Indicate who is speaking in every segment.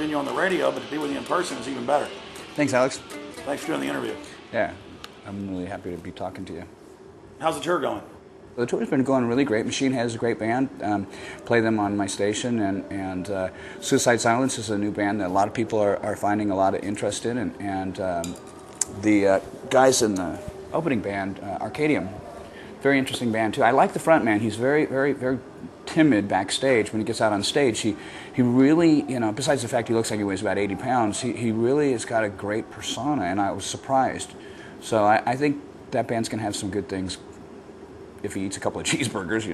Speaker 1: interviewing you on the radio, but to be with you in person is even better.
Speaker 2: Thanks, Alex.
Speaker 1: Thanks for doing the interview.
Speaker 2: Yeah, I'm really happy to be talking to you.
Speaker 1: How's the tour going?
Speaker 2: The tour's been going really great. Machine Head is a great band. Play them on my station, and Suicide Silence is a new band that a lot of people are finding a lot of interest in, and the guys in the opening band, Arcadium, very interesting band too. I like the frontman. He's very, very, very timid backstage. When he gets out on stage, he really, besides the fact he looks like he weighs about 80 pounds, he really has got a great persona, and I was surprised. So I think that band's going to have some good things if he eats a couple of cheeseburgers,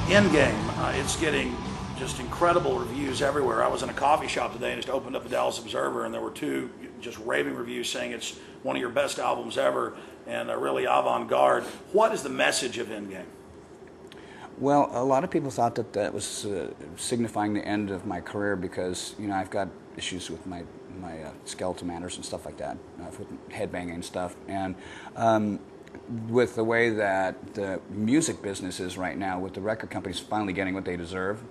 Speaker 1: Engdame, it's getting just incredible reviews everywhere. I was in a coffee shop today and just opened up the Dallas Observer, and there were two just raving reviews saying it's one of your best albums ever and really avant-garde. What is the message of Engdame?
Speaker 2: Well, a lot of people thought that was signifying the end of my career because, I've got issues with my skeletal manners and stuff like that, with headbanging and stuff. And with the way that the music business is right now, with the record companies finally getting what they deserve,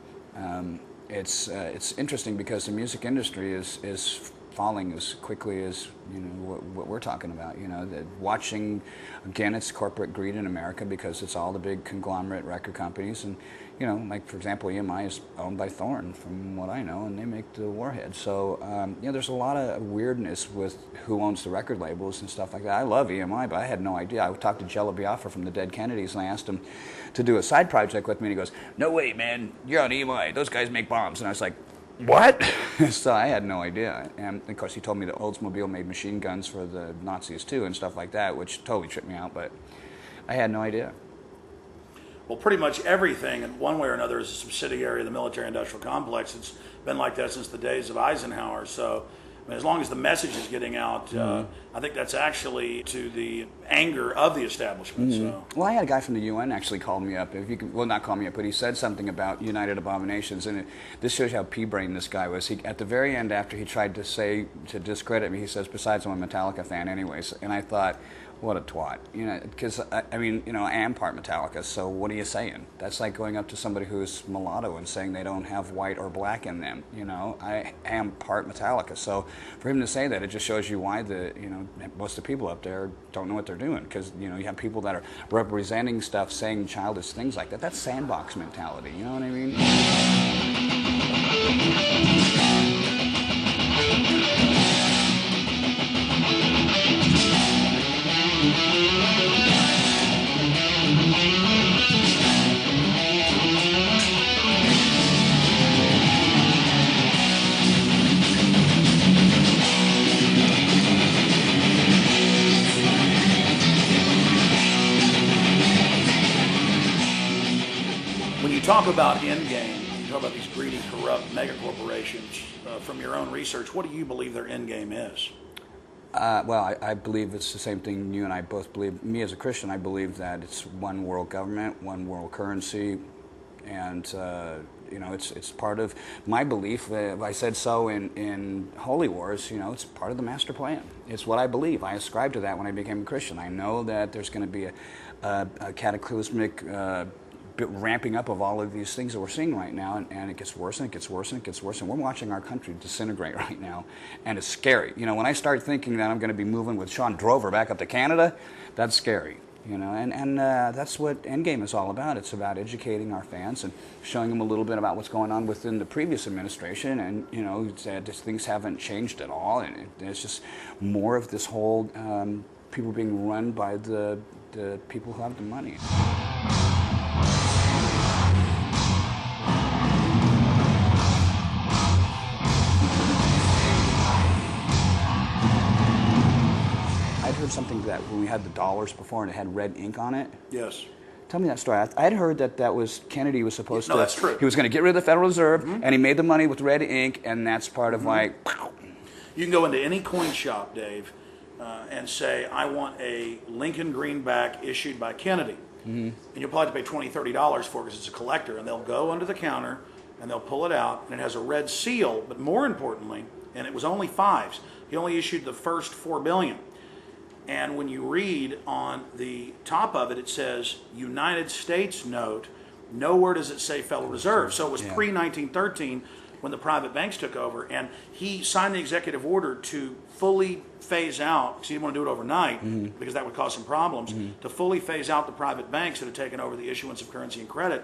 Speaker 2: it's interesting because the music industry is falling as quickly as what we're talking about. Watching again, it's corporate greed in America because it's all the big conglomerate record companies, and like for example, EMI is owned by Thorn, from what I know, and they make the Warhead. So there's a lot of weirdness with who owns the record labels and stuff like that. I love EMI, but I had no idea. I talked to Jello Biafra from the Dead Kennedys, and I asked him to do a side project with me, and he goes, "No way, man, you're on EMI. Those guys make bombs." And I was like, "What?" So I had no idea. And of course he told me that Oldsmobile made machine guns for the Nazis too and stuff like that, which totally tripped me out, but I had no idea.
Speaker 1: Well, pretty much everything in one way or another is a subsidiary of the military-industrial complex. It's been like that since the days of Eisenhower. So as long as the message is getting out, I think that's actually to the anger of the establishment. So.
Speaker 2: Well, I had a guy from the UN actually call me up. If you could, well, not call me up, but he said something about United Abominations, and this shows you how pea-brain this guy was. At the very end, after he tried to discredit me, he says, "Besides, I'm a Metallica fan anyways." And I thought, what a twat, because I am part Metallica, so what are you saying? That's like going up to somebody who's mulatto and saying they don't have white or black in them. I am part Metallica, so for him to say that, it just shows you why most of the people up there don't know what they're doing, because you have people that are representing stuff, saying childish things like that. That's sandbox mentality, you know what I mean?
Speaker 1: When you talk about Engdame, you talk about these greedy, corrupt megacorporations. From your own research, what do you believe their endgame is?
Speaker 2: Well, I believe it's the same thing you and I both believe. Me as a Christian, I believe that it's one world government, one world currency, and it's part of my belief. If I said so in Holy Wars, it's part of the master plan. It's what I believe. I ascribe to that when I became a Christian. I know that there's going to be a cataclysmic ramping up of all of these things that we're seeing right now, and it gets worse and it gets worse and it gets worse, and we're watching our country disintegrate right now, and it's scary. When I start thinking that I'm going to be moving with Sean Drover back up to Canada, that's scary. You know, and that's what Endgame is all about. It's about educating our fans and showing them a little bit about what's going on within the previous administration, and you know, things haven't changed at all, and it's just more of this whole people being run by the people who have the money. I'd heard something that when we had the dollars before and it had red ink on it.
Speaker 1: Yes.
Speaker 2: Tell me that story. I'd heard that was Kennedy was supposed to.
Speaker 1: No, that's true.
Speaker 2: He was going to get rid of the Federal Reserve, and he made the money with red ink, and that's part of like.
Speaker 1: You can go into any coin shop, Dave, and say, I want a Lincoln greenback issued by Kennedy. And you'll probably have to pay $20, $30 for it because it's a collector. And they'll go under the counter and they'll pull it out, and it has a red seal, but more importantly, and it was only fives. He only issued the first 4 billion. And when you read on the top of it, it says United States note. Nowhere does it say Federal Reserve. So it was pre-1913 when the private banks took over. And he signed the executive order to fully phase out, because he didn't want to do it overnight because that would cause some problems, to fully phase out the private banks that had taken over the issuance of currency and credit.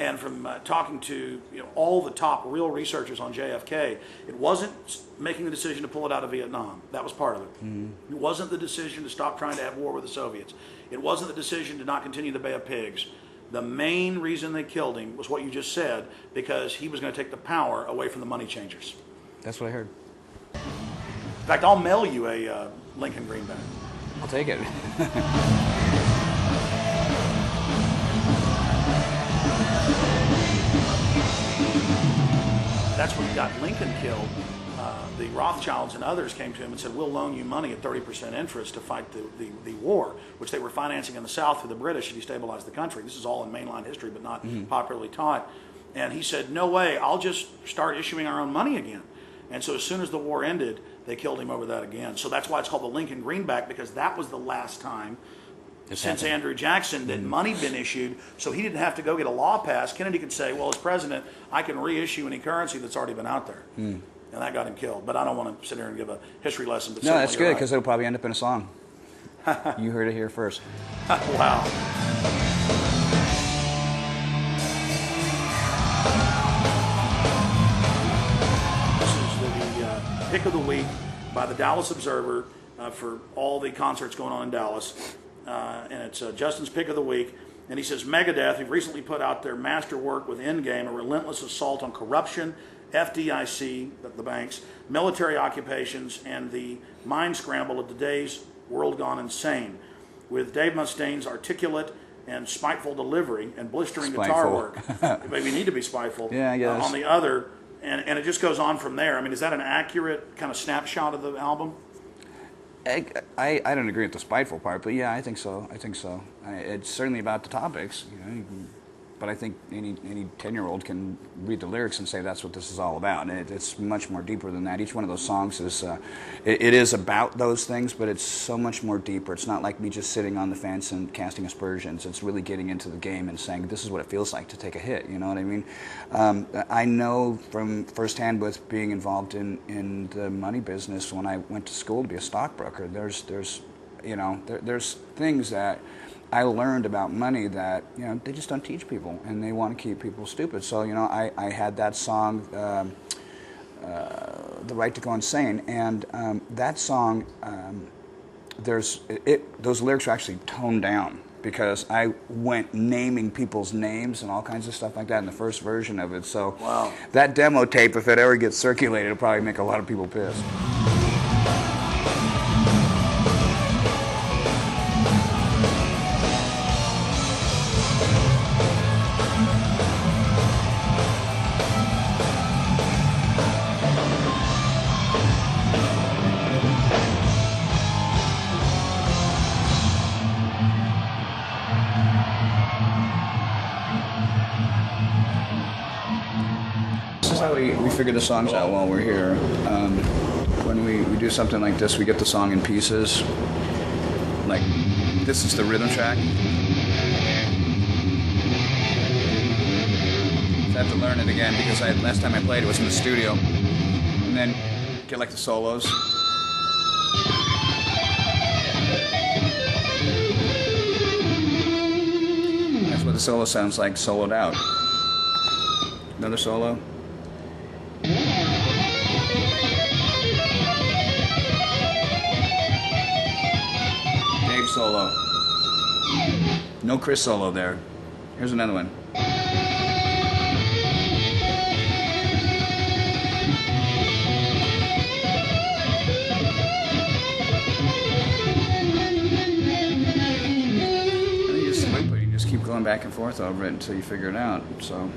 Speaker 1: And from talking to all the top real researchers on JFK, it wasn't making the decision to pull it out of Vietnam. That was part of it. It wasn't the decision to stop trying to have war with the Soviets. It wasn't the decision to not continue the Bay of Pigs. The main reason they killed him was what you just said, because he was going to take the power away from the money changers.
Speaker 2: That's what I heard.
Speaker 1: In fact, I'll mail you a Lincoln greenback.
Speaker 2: I'll take it.
Speaker 1: That's when he got Lincoln killed. The Rothschilds and others came to him and said, we'll loan you money at 30% interest to fight the war, which they were financing in the South for the British to destabilize the country. This is all in mainline history, but not popularly taught. And he said, no way, I'll just start issuing our own money again. And so as soon as the war ended, they killed him over that again. So that's why it's called the Lincoln greenback, because that was the last time since Andrew Jackson that money'd been issued, so he didn't have to go get a law passed. Kennedy could say, well, as president, I can reissue any currency that's already been out there. And that got him killed. But I don't want to sit here and give a history lesson. But
Speaker 2: no, that's good, because it'll probably end up in a song. You heard it here first.
Speaker 1: Wow. Pick of the week by the Dallas Observer for all the concerts going on in Dallas. And it's Justin's pick of the week. And he says, Megadeth have recently put out their masterwork with Engdame, a relentless assault on corruption, FDIC, the banks, military occupations, and the mind scramble of today's world gone insane. With Dave Mustaine's articulate and spiteful delivery and blistering guitar work. Maybe you need to be spiteful.
Speaker 2: Yeah, I guess.
Speaker 1: On the other, and it just goes on from there. I mean, is that an accurate kind of snapshot of the album?
Speaker 2: I don't agree with the spiteful part, but yeah, I think so. It's certainly about the topics, but I think any 10-year-old can read the lyrics and say that's what this is all about. And it's much more deeper than that. Each one of those songs is it is about those things, but it's so much more deeper. It's not like me just sitting on the fence and casting aspersions. It's really getting into the game and saying this is what it feels like to take a hit. You know what I mean? I know from firsthand with being involved in the money business when I went to school to be a stockbroker. There's things that I learned about money that they just don't teach people, and they want to keep people stupid. So I had that song, "The Right to Go Insane," and that song, those lyrics are actually toned down because I went naming people's names and all kinds of stuff like that in the first version of it. So
Speaker 1: wow.
Speaker 2: That demo tape, if it ever gets circulated, it'll probably make a lot of people pissed. How we figure the songs out while we're here. When we do something like this, we get the song in pieces. Like, this is the rhythm track. I have to learn it again because last time I played it was in the studio. And then get like the solos. the solo sounds like soloed out. Another solo. Dave solo. No Chris solo there. Here's another one. Keep going back and forth over it until you figure it out. So,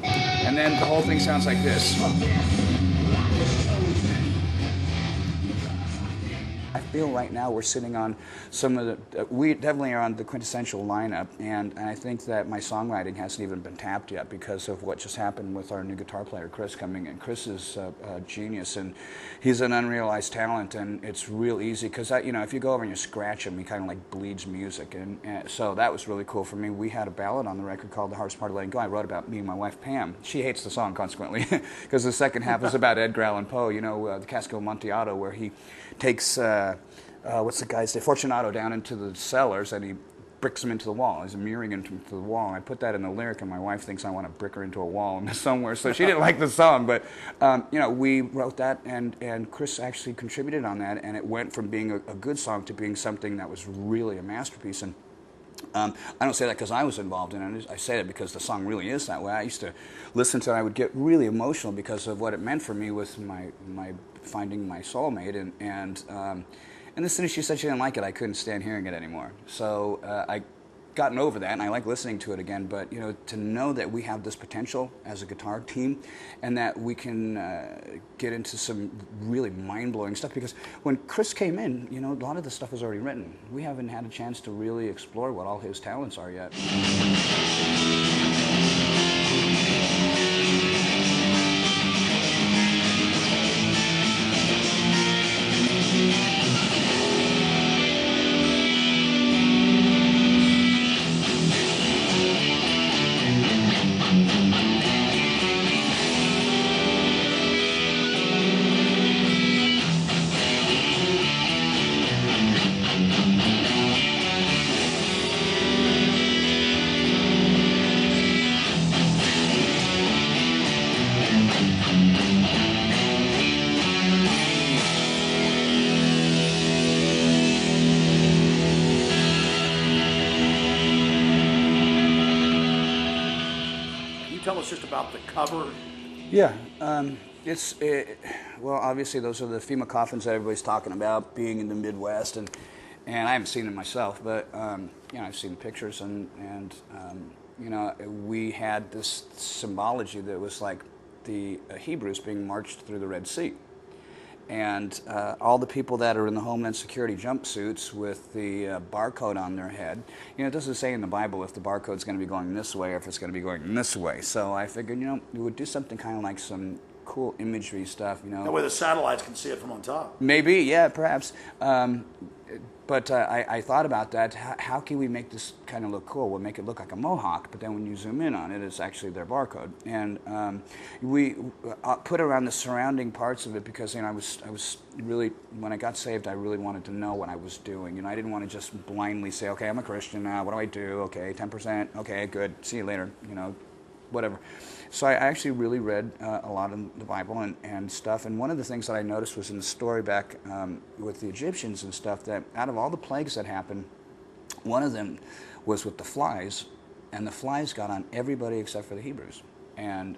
Speaker 2: and then the whole thing sounds like this. I feel right now we're sitting on some of the, we definitely are on the quintessential lineup, and I think that my songwriting hasn't even been tapped yet because of what just happened with our new guitar player, Chris, coming in. Chris is a genius, and he's an unrealized talent, and it's real easy because, if you go over and you scratch him, he kind of like bleeds music, and so that was really cool for me. We had a ballad on the record called The Hardest Part of Letting Go. I wrote about me and my wife, Pam. She hates the song, consequently, because the second half is about Edgar Allan Poe, the Casco Amontillado, where he takes, what's the guy's name, Fortunato down into the cellars, and he bricks him into the wall. He's mirroring into the wall, and I put that in the lyric, and my wife thinks I want to brick her into a wall somewhere, so she didn't like the song, but, we wrote that, and Chris actually contributed on that, and it went from being a good song to being something that was really a masterpiece, and I don't say that because I was involved in it. I say that because the song really is that way. I used to listen to it, and I would get really emotional because of what it meant for me with my finding my soulmate, and as soon as she said she didn't like it, I couldn't stand hearing it anymore. So I gotten over that, and I like listening to it again, but to know that we have this potential as a guitar team and that we can get into some really mind-blowing stuff, because when Chris came in, a lot of the stuff was already written. We haven't had a chance to really explore what all his talents are yet.
Speaker 1: Tell us just about the cover.
Speaker 2: Yeah, well, obviously those are the FEMA coffins that everybody's talking about, being in the Midwest, and I haven't seen them myself, but I've seen the pictures, and we had this symbology that was like the Hebrews being marched through the Red Sea. And all the people that are in the Homeland Security jumpsuits with the barcode on their head, it doesn't say in the Bible if the barcode's going to be going this way or if it's going to be going this way. So I figured, we would do something kind of like some cool imagery stuff,
Speaker 1: That way the satellites can see it from on top.
Speaker 2: Maybe, yeah, perhaps. But I thought about that. How can we make this kind of look cool? We'll make it look like a mohawk, but then when you zoom in on it, it's actually their barcode. And we put around the surrounding parts of it because I was really, when I got saved, I really wanted to know what I was doing. I didn't want to just blindly say, okay, I'm a Christian now. What do I do? Okay, 10%. Okay, good. See you later. Whatever. So I actually really read a lot of the Bible and stuff, and one of the things that I noticed was in the story back with the Egyptians and stuff, that out of all the plagues that happened, one of them was with the flies, and the flies got on everybody except for the Hebrews. And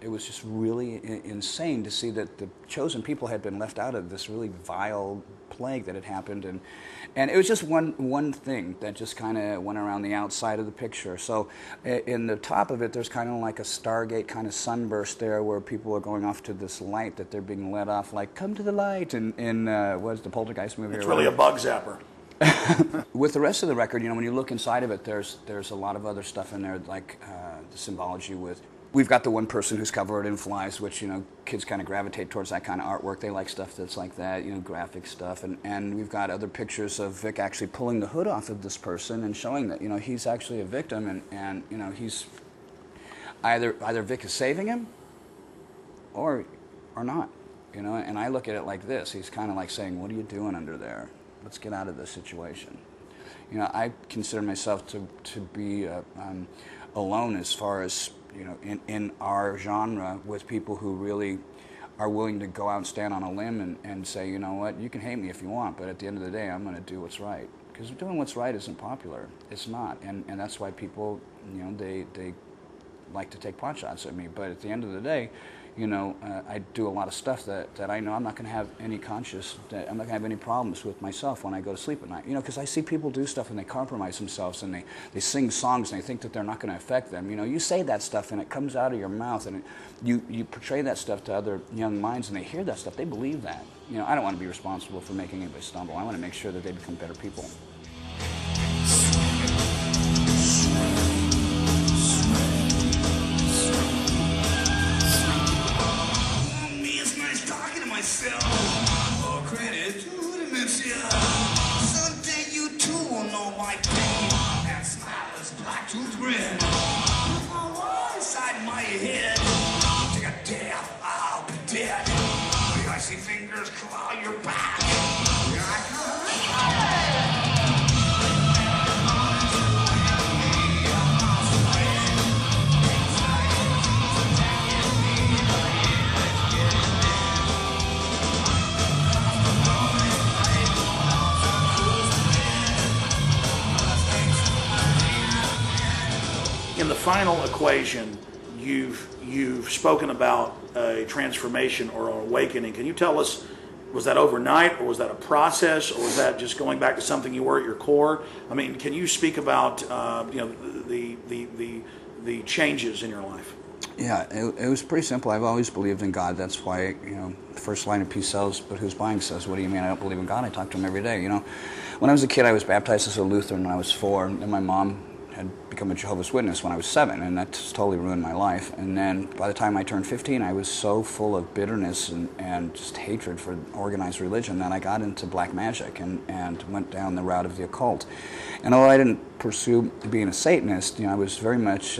Speaker 2: it was just really insane to see that the chosen people had been left out of this really vile plague that had happened, and it was just one thing that just kind of went around the outside of the picture. So in the top of it, there's kind of like a Stargate kind of sunburst there, where people are going off to this light that they're being led off, like come to the light. In what is the Poltergeist movie?
Speaker 1: It's really a bug zapper.
Speaker 2: With the rest of the record, when you look inside of it, there's a lot of other stuff in there, like the symbology with. We've got the one person who's covered in flies, which, kids kind of gravitate towards that kind of artwork. They like stuff that's like that, graphic stuff. And we've got other pictures of Vic actually pulling the hood off of this person and showing that, he's actually a victim, and he's either Vic is saving him or not, And I look at it like this. He's kind of like saying, what are you doing under there? Let's get out of this situation. I consider myself to be alone as far as, in our genre, with people who really are willing to go out and stand on a limb and say, you know what, you can hate me if you want, but at the end of the day, I'm going to do what's right. Because doing what's right isn't popular. It's not. And that's why people, they like to take pot shots at me. But at the end of the day, I do a lot of stuff that I know I'm not going to have any I'm not going to have any problems with myself when I go to sleep at night. Because I see people do stuff and they compromise themselves and they sing songs and they think that they're not going to affect them. You say that stuff and it comes out of your mouth and you portray that stuff to other young minds and they hear that stuff. They believe that. I don't want to be responsible for making anybody stumble. I want to make sure that they become better people.
Speaker 3: More credit to the mission. Someday you too will know my pain. That smile is black to grin. With my world inside my head. Take a death, I'll be dead. The icy fingers claw your back. Here I come.
Speaker 1: In the final equation, you've spoken about a transformation or an awakening. Can you tell us, was that overnight, or was that a process, or was that just going back to something you were at your core? I mean, can you speak about the changes in your life?
Speaker 2: Yeah, it was pretty simple. I've always believed in God. That's why, the first line of Peace sells, but who's buying says, what do you mean I don't believe in God? I talk to him every day, When I was a kid, I was baptized as a Lutheran when I was 4, and my mom had become a Jehovah's Witness when I was 7, and that just totally ruined my life. And then by the time I turned 15, I was so full of bitterness and just hatred for organized religion that I got into black magic and went down the route of the occult. And although I didn't pursue being a Satanist, I was very much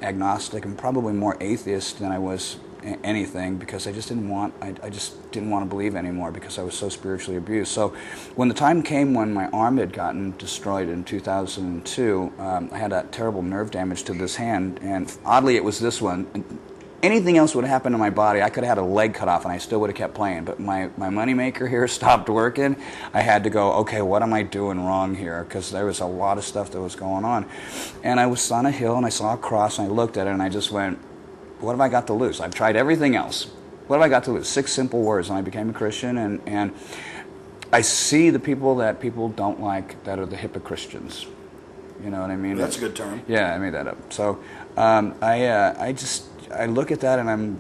Speaker 2: agnostic and probably more atheist than I was anything, because I just didn't want to believe anymore because I was so spiritually abused. So when the time came when my arm had gotten destroyed in 2002, I had that terrible nerve damage to this hand, and oddly it was this one. Anything else would have happened to my body. I could have had a leg cut off and I still would have kept playing, but my moneymaker here stopped working. I had to go, okay, what am I doing wrong here? Because there was a lot of stuff that was going on. And I was on a hill and I saw a cross and I looked at it and I just went, what have I got to lose? I've tried everything else. What have I got to lose? 6 simple words, and I became a Christian, and I see the people that people don't like that are the hypocristians. You know what I mean?
Speaker 1: That's a good term.
Speaker 2: Yeah, I made that up. So I look at that and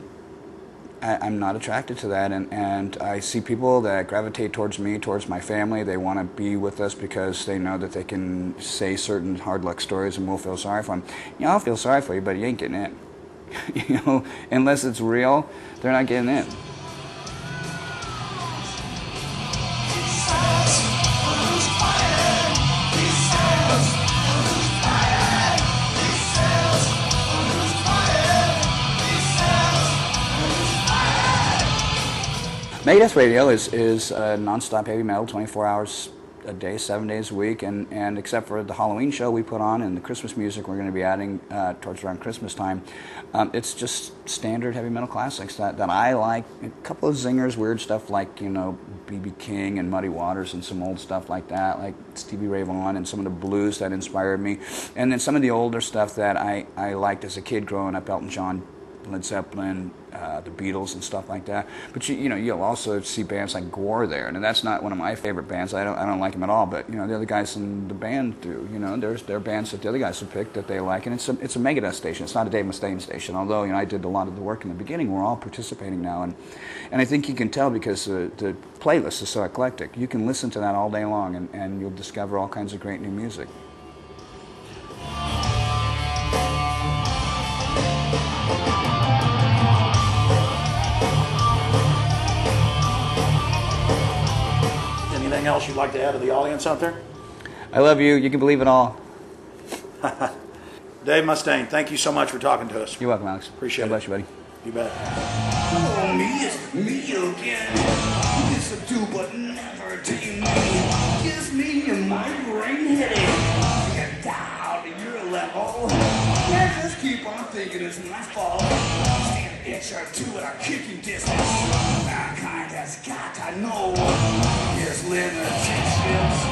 Speaker 2: I'm not attracted to that, and I see people that gravitate towards me, towards my family. They want to be with us because they know that they can say certain hard luck stories and we'll feel sorry for them. I'll feel sorry for you, but you ain't getting in. Unless it's real, they're not getting in. Megadeth Radio is non-stop heavy metal, 24 hours a day, 7 days a week, and except for the Halloween show we put on and the Christmas music we're going to be adding towards around Christmas time, it's just standard heavy metal classics that I like. A couple of zingers, weird stuff like, B.B. King and Muddy Waters and some old stuff like that, like Stevie Ray Vaughan and some of the blues that inspired me. And then some of the older stuff that I liked as a kid growing up, Elton John, Led Zeppelin, the Beatles and stuff like that. But you'll also see bands like Gore there, and that's not one of my favorite bands. I don't like them at all. But the other guys in the band do. There are bands that the other guys have picked that they like, and it's a Megadeth station. It's not a Dave Mustaine station. Although I did a lot of the work in the beginning, we're all participating now, and I think you can tell because the playlist is so eclectic. You can listen to that all day long, and you'll discover all kinds of great new music.
Speaker 1: Anything else you'd like to add to the audience out there?
Speaker 2: I love you. You can believe it all.
Speaker 1: Dave Mustaine, thank you so much for talking to us.
Speaker 2: You're welcome, Alex.
Speaker 1: Appreciate it.
Speaker 2: God bless you, buddy.
Speaker 1: You bet.
Speaker 3: Oh, me is me again. This will do but never tame me. Kiss me in my brain. pity to get down to your level. Yeah, just keep on thinking it's my fault. Stand an inch or two at a kicking distance. Mankind has got to know his limitations.